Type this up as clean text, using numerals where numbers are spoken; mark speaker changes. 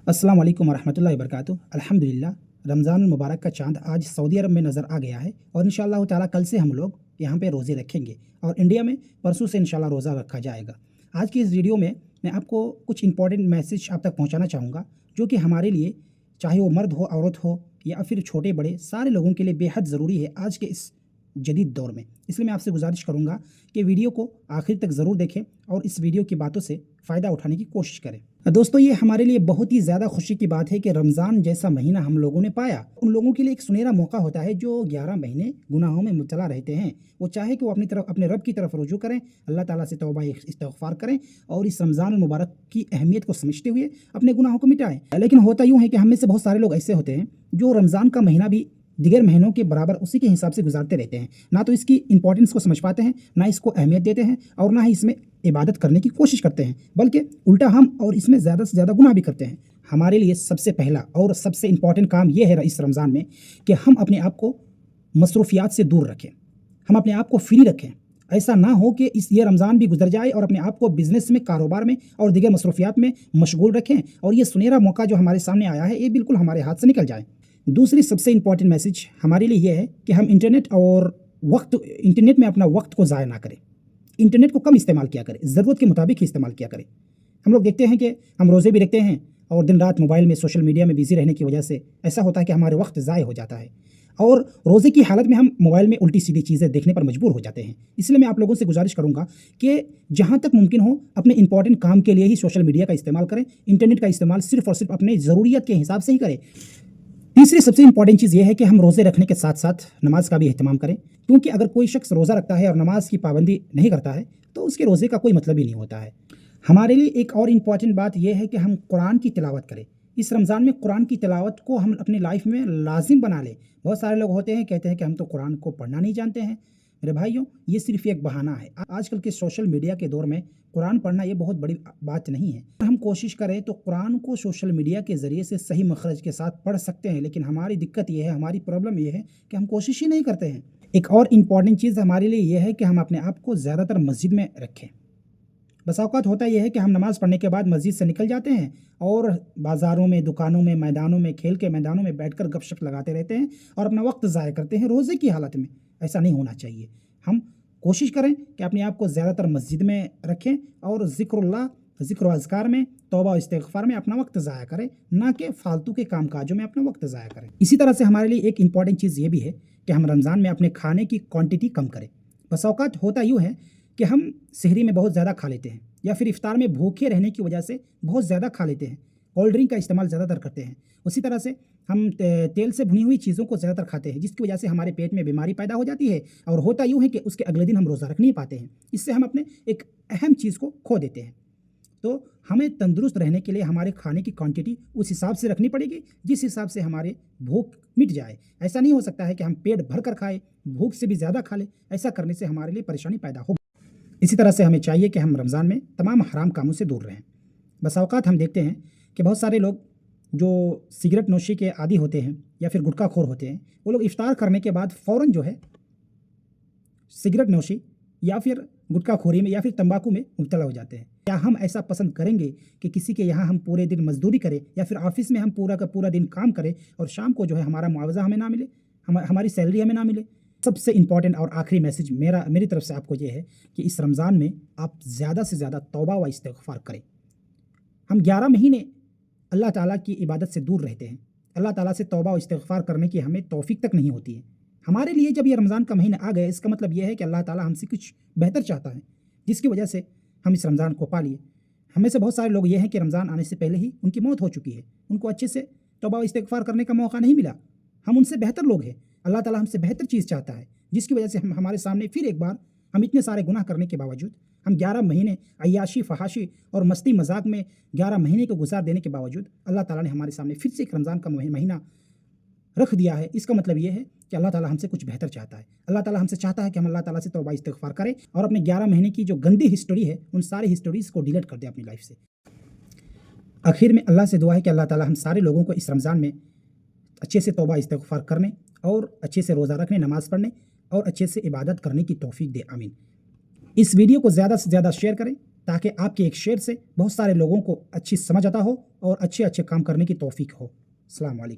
Speaker 1: अस्सलाम वालेकुम वरहमतुल्लाहि वबरकातुहू। अल्हम्दुलिल्लाह, रमज़ान मुबारक का चाँद आज सऊदी अरब में नज़र आ गया है और इंशाअल्लाह ताला कल से हम लोग यहाँ पे रोज़े रखेंगे और इंडिया में परसों से इंशाअल्लाह रोज़ा रखा जाएगा। आज की इस वीडियो में मैं आपको कुछ इंपॉर्टेंट मैसेज आप तक पहुँचाना चाहूँगा, जो कि हमारे लिए, चाहे वो मर्द हो, औरत हो या फिर छोटे बड़े, सारे लोगों के लिए बेहद ज़रूरी है आज के इस जदीद दौर में। इसलिए मैं आपसे गुजारिश करूँगा कि वीडियो को आखिर तक ज़रूर देखें और इस वीडियो की बातों से फ़ायदा उठाने की कोशिश करें। दोस्तों, ये हमारे लिए बहुत ही ज़्यादा खुशी की बात है कि रमज़ान जैसा महीना हम लोगों ने पाया। उन लोगों के लिए एक सुनहरा मौका होता है जो 11 महीने गुनाहों में मुब्तला रहते हैं। वो चाहे कि वो अपने रब की तरफ रुजू करें, अल्लाह ताला से तौबा इस्तिग़फ़ार करें और इस रमज़ान मुबारक की अहमियत को समझते हुए अपने गुनाहों को मिटाएँ। लेकिन होता यूँ है कि हम में से बहुत सारे लोग ऐसे होते हैं जो रमज़ान का महीना भी दीगर महीनों के बराबर उसी के हिसाब से गुजारते रहते हैं। ना तो इसकी इंपॉर्टेंस को समझ पाते हैं, ना इसको अहमियत देते हैं और ना ही इसमें इबादत करने की कोशिश करते हैं, बल्कि उल्टा हम और इसमें ज़्यादा से ज़्यादा गुनाह भी करते हैं। हमारे लिए सबसे पहला और सबसे इम्पॉर्टेंट काम ये है इस रमज़ान में कि हम अपने आप को मसरूफियात से दूर रखें, हम अपने आप को फ्री रखें। ऐसा ना हो कि ये रमज़ान भी गुजर जाए और अपने आप को बिज़नेस में, कारोबार में और दीगर मसरूफियात में मशगूल रखें और ये सुनहरा मौका जो हमारे सामने आया है ये बिल्कुल हमारे हाथ से निकल जाए। दूसरी सबसे इम्पॉर्टेंट मैसेज हमारे लिए ये है कि हम इंटरनेट में अपना वक्त को ज़ाया ना करें। इंटरनेट को कम इस्तेमाल किया करें, ज़रूरत के मुताबिक ही इस्तेमाल किया करें। हम लोग देखते हैं कि हम रोज़े भी रखते हैं और दिन रात मोबाइल में, सोशल मीडिया में बिज़ी रहने की वजह से ऐसा होता है कि हमारे वक्त ज़ाया हो जाता है और रोज़े की हालत में हम मोबाइल में उल्टी सीधी चीज़ें देखने पर मजबूर हो जाते हैं। इसलिए मैं आप लोगों से गुजारिश करूँगा कि जहाँ तक मुमकिन हो अपने इंपॉर्टेंट काम के लिए ही सोशल मीडिया का इस्तेमाल करें। इंटरनेट का इस्तेमाल सिर्फ़ और सिर्फ अपने ज़रूरियत के हिसाब से ही करें। तीसरी सबसे इंपॉर्टेंट चीज़ ये है कि हम रोज़े रखने के साथ साथ नमाज का भी अहतमाम करें, क्योंकि अगर कोई शख्स रोज़ा रखता है और नमाज की पाबंदी नहीं करता है तो उसके रोज़े का कोई मतलब ही नहीं होता है। हमारे लिए एक और इम्पॉर्टेंट बात यह है कि हम कुरान की तिलावत करें। इस रमज़ान में कुरान की तिलावत को हम अपनी लाइफ में लाजिम बना लें। बहुत सारे लोग होते हैं, कहते हैं कि हम तो कुरान को पढ़ना नहीं जानते हैं। मेरे भाइयों, ये सिर्फ एक बहाना है। आजकल के सोशल मीडिया के दौर में कुरान पढ़ना ये बहुत बड़ी बात नहीं है। हम कोशिश करें तो कुरान को सोशल मीडिया के ज़रिए से सही मखरज के साथ पढ़ सकते हैं, लेकिन हमारी दिक्कत ये है, हमारी प्रॉब्लम ये है कि हम कोशिश ही नहीं करते हैं। एक और इम्पॉर्टेंट चीज़ हमारे लिए ये है कि हम अपने आप को ज़्यादातर मस्जिद में रखें। बस औक़ात होता यह है कि हम नमाज़ पढ़ने के बाद मस्जिद से निकल जाते हैं और बाज़ारों में, दुकानों में, मैदानों में, खेल के मैदानों में बैठकर गपशप लगाते रहते हैं और अपना वक्त ज़ाया करते हैं रोज़े की हालत में। ऐसा नहीं होना चाहिए। हम कोशिश करें कि अपने आप को ज़्यादातर मस्जिद में रखें और ज़िक्र व अज़कार में, तौबा और इस्तिग़फ़ार में अपना वक्त ज़ाया करें, ना कि फ़ालतू के काम काजों में अपना वक्त ज़ाया करें। इसी तरह से हमारे लिए एक इम्पॉर्टेंट चीज़ ये भी है कि हम रमज़ान में अपने खाने की क्वांटिटी कम करें। बस औक़ात होता यूँ है कि हम सहरी में बहुत ज़्यादा खा लेते हैं या फिर इफ्तार में भूखे रहने की वजह से बहुत ज़्यादा खा लेते हैं। कोल्ड ड्रिंक का इस्तेमाल ज़्यादातर करते हैं। उसी तरह से हम तेल से भुनी हुई चीज़ों को ज़्यादातर खाते हैं, जिसकी वजह से हमारे पेट में बीमारी पैदा हो जाती है और होता यूँ है कि उसके अगले दिन हम रोज़ा रख नहीं पाते हैं। इससे हम अपने एक अहम चीज़ को खो देते हैं। तो हमें तंदुरुस्त रहने के लिए हमारे खाने की क्वांटिटी उस हिसाब से रखनी पड़ेगी जिस हिसाब से हमारे भूख मिट जाए। ऐसा नहीं हो सकता है कि हम पेट भर कर खाएँ, भूख से भी ज़्यादा खा लें। ऐसा करने से हमारे लिए परेशानी पैदा होगी। इसी तरह से हमें चाहिए कि हम रमज़ान में तमाम हराम कामों से दूर रहें। बस औक़ात हम देखते हैं कि बहुत सारे लोग जो सिगरेट नोशी के आदी होते हैं या फिर गुटखाखोर होते हैं, वो लोग इफ्तार करने के बाद फ़ौरन जो है सिगरेट नोशी या फिर गुटखाखोरी में या फिर तंबाकू में मुब्तला हो जाते हैं। क्या हम ऐसा पसंद करेंगे कि किसी के यहाँ हम पूरे दिन मजदूरी करें या फिर ऑफिस में हम पूरा का पूरा दिन काम करें और शाम को जो है हमारा मुआवजा हमें ना मिले, हमारी सैलरी हमें ना मिले? सबसे इम्पॉर्टेंट और आखिरी मैसेज मेरी तरफ से आपको ये है कि इस रमज़ान में आप ज़्यादा से ज़्यादा तौबा व इस्तिग़फ़ार करें। हम 11 महीने अल्लाह ताला की इबादत से दूर रहते हैं। अल्लाह ताला से तौबा और इस्तिग़फ़ार करने की हमें तौफ़ीक तक नहीं होती है। हमारे लिए जब ये रमज़ान का महीना आ गया, इसका मतलब यह है कि अल्लाह ताला हमसे कुछ बेहतर चाहता है, जिसकी वजह से हम इस रमज़ान को पा लिए। हमें से बहुत सारे लोग ये हैं कि रमज़ान आने से पहले ही उनकी मौत हो चुकी है, उनको अच्छे से तौबा और इस्तिग़फ़ार करने का मौका नहीं मिला। हम उनसे बेहतर लोग हैं। अल्लाह ताला हमसे बेहतर चीज़ चाहता है, जिसकी वजह से हमारे सामने फिर एक बार हम इतने सारे गुनाह करने के बावजूद, हम 11 महीने अय्याशी, फ़हाशी और मस्ती मजाक में 11 महीने को गुजार देने के बावजूद अल्लाह ताला ने हमारे सामने फिर से एक रमज़ान का महीना रख दिया है। इसका मतलब ये है कि अल्लाह ताला हमसे कुछ बेहतर चाहता है। अल्लाह ताला हमसे चाहता है कि हम अल्लाह ताला से तौबा इस्तिग़फ़ार करें और अपने 11 महीने की जो गंदी हिस्ट्री है उन सारी हिस्ट्रीज़ को डिलीट कर दें अपनी लाइफ से। आखिर में अल्लाह से दुआ है कि अल्लाह ताला हम सारे लोगों को इस रमज़ान में अच्छे से तौबा इस्तिग़फ़ार करने और अच्छे से रोज़ा रखने, नमाज़ पढ़ने और अच्छे से इबादत करने की तौफ़ीक दे। आमीन। इस वीडियो को ज़्यादा से ज़्यादा शेयर करें تاکہ آپ کے ایک شیئر سے بہت سارے لوگوں کو اچھی سمجھ عطا ہو اور اچھے کام کرنے کی توفیق ہو۔ السلام علیکم۔